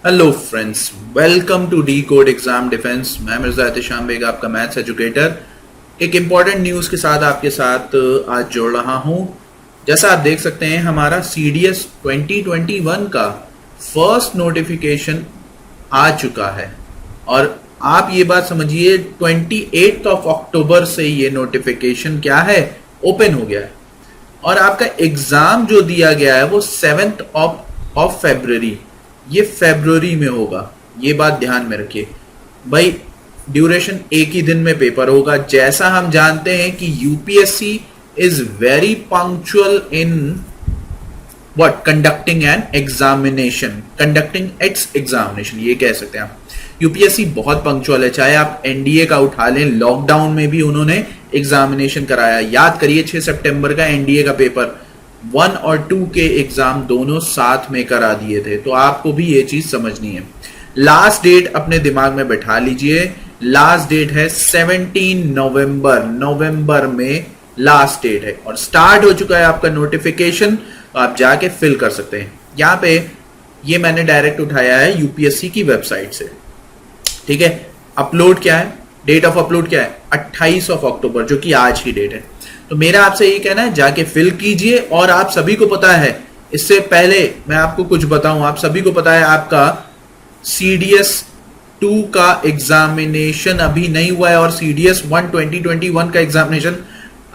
Hello friends, welcome to the code exam defence. मैं मिर्जा एहतेशाम बेग, आपका maths educator, एक important news के साथ आपके साथ आज जुड़ रहा हूं। जैसा आप देख सकते हैं, हमारा CDS 2021 का फर्स्ट नोटिफिकेशन आ चुका है और आप ये बात समझिए 28 ऑफ अक्टूबर से ये नोटिफिकेशन क्या है, ओपन हो गया है। और आपका एग्जाम जो दिया गया है वो 7th ऑफ फरवरी, ये फरवरी में होगा। ये बात ध्यान में रखिए भाई, ड्यूरेशन एक ही दिन में पेपर होगा। जैसा हम जानते हैं कि UPSC is very punctual in what conducting an examination, conducting it's examination, ये कह सकते हैं आप। यूपीएससी बहुत पंक्चुअल है, चाहे आप एनडीए का उठा लें, लॉकडाउन में भी उन्होंने एग्जामिनेशन कराया। याद करिए 6 सितंबर का एनडीए का पेपर 1 और 2 के एग्जाम दोनों साथ में करा दिए थे, तो आपको भी ये चीज समझनी है। लास्ट डेट अपने दिमाग में बैठा लीजिए, लास्ट डेट है 17 नवंबर में लास्ट डेट है और स्टार्ट हो चुका है आपका नोटिफिकेशन। तो आप जाके फिल कर सकते हैं। यहाँ पे ये मैंने डायरेक्ट उठाया है यूपीएससी की वेबसाइट से, ठीक है। अपलोड क्या है, डेट ऑफ अपलोड क्या है, 28 ऑफ अक्टूबर, जो कि आज की डेट है। तो मेरा आपसे ये कहना है, जाके फिल कीजिए। और आप सभी को पता है, इससे पहले मैं आपको कुछ बताऊं, आप सभी को पता है आपका CDS 2 का एग्जामिनेशन अभी नहीं हुआ है और CDS 1 2021 का एग्जामिनेशन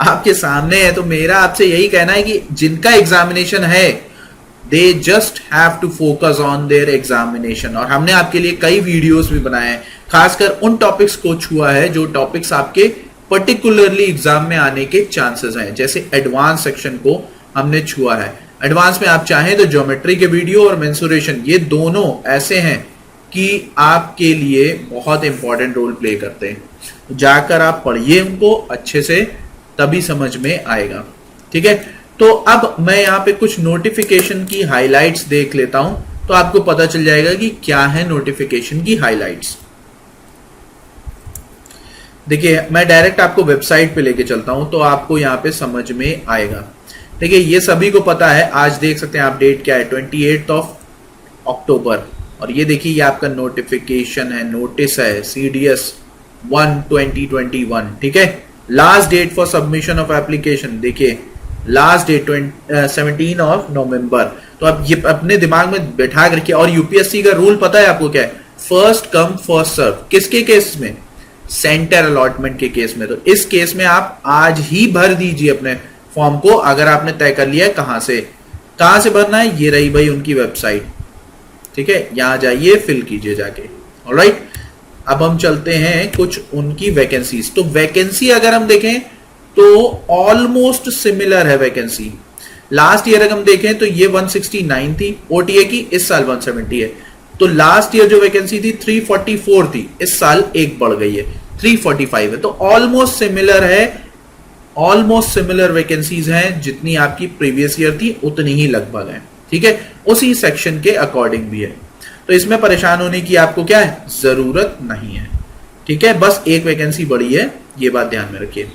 आपके सामने है। तो मेरा आपसे यही कहना है कि जिनका एग्जामिनेशन है, they just have to focus on their examination. और हमने आपके लिए कई वीडियोस भी बनाए हैं, खासकर उन टॉपिक्स को छुआ है जो टॉपिक्स आपके पर्टिकुलरली एग्जाम में आने के चांसेस हैं। जैसे एडवांस सेक्शन को हमने छुआ है। एडवांस में आप चाहें तो ज्योमेट्री के वीडियो और मेंसुरेशन, ये दोनों ऐसे हैं कि आपके लिए बहुत इंपॉर्टेंट रोल प्ले करते हैं। जाकर आप पढ़िए उनको अच्छे से, तभी समझ में आएगा, ठीक है। तो अब मैं यहाँ पे कुछ नोटिफिकेशन की हाइलाइट्स देख लेता हूं, तो आपको पता चल जाएगा कि क्या है नोटिफिकेशन की हाइलाइट्स। देखिए, मैं डायरेक्ट आपको वेबसाइट पे लेके चलता हूं, तो आपको यहाँ पे समझ में आएगा। देखिए, ये सभी को पता है, आज देख सकते हैं आप डेट क्या है, 28 ऑफ अक्टूबर। और ये देखिए, ये आपका नोटिफिकेशन है, नोटिस है, CDS 1 2021, ठीक है। Last date for submission of application, देखिए लास्ट डेट 17 ऑफ नवंबर। तो आप ये अपने दिमाग में बैठा के रखिए। और यूपीएससी का रूल पता है आपको क्या है, फर्स्ट कम फर्स्ट सर्व। किसके केस में, सेंटर अलॉटमेंट के केस में। तो इस केस में आप आज ही भर दीजिए अपने फॉर्म को, अगर आपने तय कर लिया है कहां से भरना है। ये रही भाई उनकी वेबसाइट, ठीक है, यहां जाइए, फिल कीजिए जाके। ऑलराइट, अब हम चलते हैं कुछ उनकी वैकेंसीज। तो वैकेंसी अगर हम देखें तो ऑलमोस्ट सिमिलर है वैकेंसी। लास्ट ईयर अगर हम देखें तो ये 169 थी ओटीए की, इस साल 170 है। तो लास्ट ईयर जो वैकेंसी थी 344 थी, इस साल एक बढ़ गई है, 345 है। तो ऑलमोस्ट सिमिलर है, ऑलमोस्ट सिमिलर वैकेंसीज हैं, जितनी आपकी प्रीवियस ईयर थी उतनी ही लगभग है, ठीक है। उसी सेक्शन के अकॉर्डिंग भी है, तो इसमें परेशान होने की आपको क्या है, जरूरत नहीं है, ठीक है। बस एक वैकेंसी बढ़ी है, ये बात ध्यान में रखिए।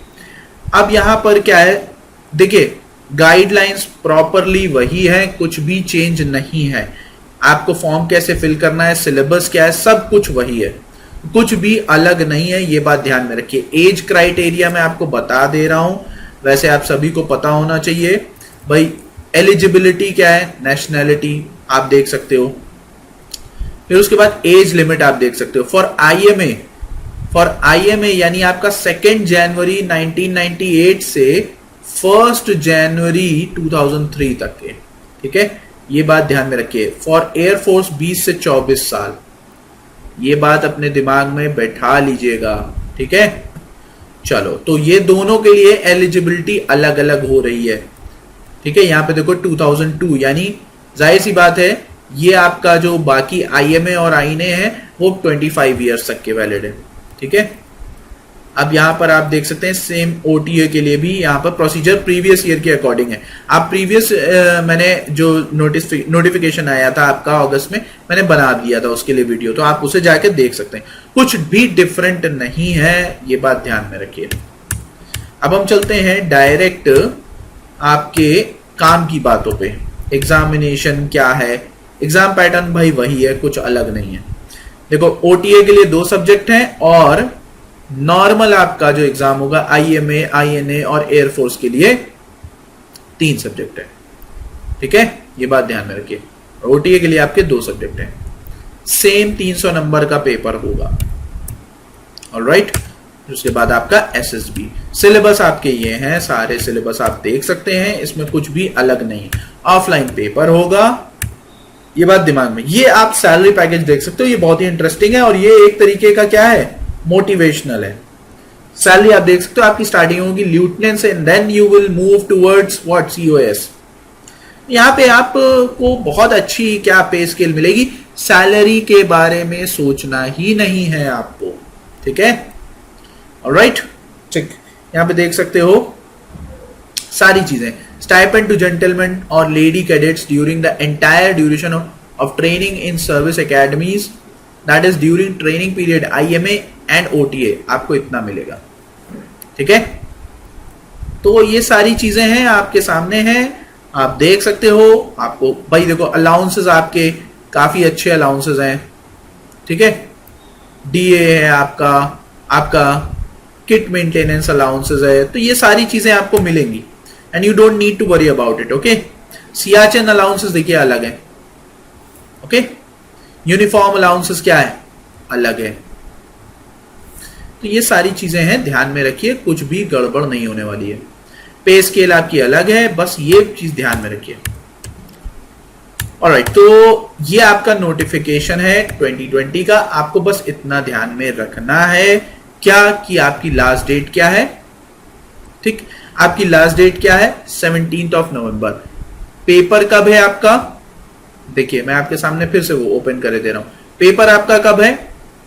अब यहां पर क्या है, देखिए गाइडलाइंस प्रॉपरली वही है, कुछ भी चेंज नहीं है। आपको फॉर्म कैसे फिल करना है, सिलेबस क्या है, सब कुछ वही है, कुछ भी अलग नहीं है, ये बात ध्यान में रखिए। एज क्राइटेरिया मैं आपको बता दे रहा हूं, वैसे आप सभी को पता होना चाहिए भाई। एलिजिबिलिटी क्या है, नेशनैलिटी आप देख सकते हो, फिर उसके बाद एज लिमिट आप देख सकते हो। फॉर आईएमए यानी आपका 2 जनवरी 1998 से 1 जनवरी 2003 तक के, ठीक है, ये बात ध्यान में रखिए। फॉर एयरफोर्स 20 से 24 साल, ये बात अपने दिमाग में बैठा लीजिएगा, ठीक है। चलो, तो ये दोनों के लिए एलिजिबिलिटी अलग अलग हो रही है, ठीक है। यहां पे देखो 2002, यानी जाहिर सी बात है ये आपका जो बाकी आईएमए और आईने हैं वो 25 ईयर्स तक के वैलिड है, ठीक है। अब यहां पर आप देख सकते हैं सेम ओटीए के लिए भी यहां पर प्रोसीजर प्रीवियस ईयर के अकॉर्डिंग है। आप प्रीवियस मैंने जो नोटिफिकेशन आया था आपका अगस्त में, मैंने बना दिया था उसके लिए वीडियो, तो आप उसे जाके देख सकते हैं, कुछ भी डिफरेंट नहीं है, ये बात ध्यान में रखिए। अब हम चलते हैं डायरेक्ट आपके काम की बातों पे। एग्जामिनेशन क्या है, एग्जाम पैटर्न भाई वही है, कुछ अलग नहीं है। देखो ओटीए के लिए 2 सब्जेक्ट हैं और नॉर्मल आपका जो एग्जाम होगा आईएमए, आईएनए और एयरफोर्स के लिए 3 सब्जेक्ट है। ठीक है, ये बात ध्यान में रखिए। ओटीए के लिए आपके 2 सब्जेक्ट हैं, सेम 300 नंबर का पेपर होगा। ऑलराइट, उसके बाद आपका एसएसबी। सिलेबस आपके ये हैं, सारे सिलेबस आप देख सकते हैं, इसमें कुछ भी अलग नहीं। ऑफलाइन पेपर होगा, ये बात दिमाग में। ये आप सैलरी पैकेज देख सकते हो, ये बहुत ही इंटरेस्टिंग है और ये एक तरीके का क्या है, मोटिवेशनल है। सैलरी आप देख सकते हो, आपकी स्टार्टिंग होगी ल्यूटेनेंट से and then you will move towards what, COs. यहां पे आपको बहुत अच्छी क्या पे स्केल मिलेगी। सैलरी के बारे में सोचना ही नहीं है आपको, ठीक है। ऑलराइट, चेक, यहां पे देख सकते हो सारी चीजें। स्टाइपेंड टू जेंटलमैन और lady cadets during the entire duration of training in service academies, that is during training period IMA and OTA, आपको इतना मिलेगा। ठीक है, तो ये सारी चीजें हैं आपके सामने हैं, आप देख सकते हो। आपको भाई देखो अलाउंसेस आपके काफी अच्छे अलाउंसेस हैं। ठीक है, डीए है आपका किट मेंटेनेंस अलाउंसेस है, तो ये सारी चीजें आपको मिलेंगी and you don't need to worry about it. Okay, Siachen allowances देखिए अलग है। ओके, यूनिफॉर्म अलाउंसेस क्या है, अलग है। तो ये सारी चीजें हैं, ध्यान में रखिए, कुछ भी गड़बड़ नहीं होने वाली है। पे स्केल आपकी अलग है, बस ये चीज ध्यान में रखिए। ऑलराइट, तो ये आपका नोटिफिकेशन है 2020 का, आपको बस इतना ध्यान में रखना है क्या कि आपकी लास्ट डेट क्या है। ठीक, आपकी लास्ट डेट क्या है, 17 नवंबर। पेपर कब है आपका, देखिए मैं आपके सामने फिर से वो ओपन कर दे रहा हूं। पेपर आपका कब है,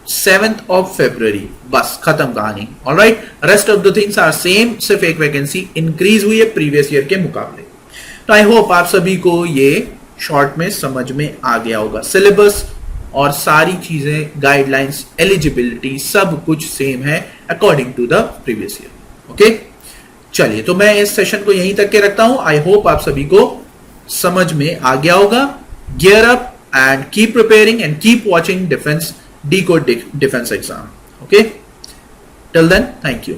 7 फरवरी, बस खत्म कहानी। Alright, rest of the things are same, सिर्फ एक वैकेंसी इंक्रीज हुई है प्रीवियस ईयर के मुकाबले। तो आई होप आप सभी को ये शॉर्ट में समझ में आ गया होगा। सिलेबस और सारी चीजें, गाइडलाइंस, एलिजिबिलिटी सब कुछ सेम है according to the previous year. Okay, चलिए तो मैं इस सेशन को यहीं तक के रखता हूं। आई होप आप सभी को समझ में आ गया होगा। Gear up and keep preparing and keep watching Decode Defense exam. Okay, till then, thank you.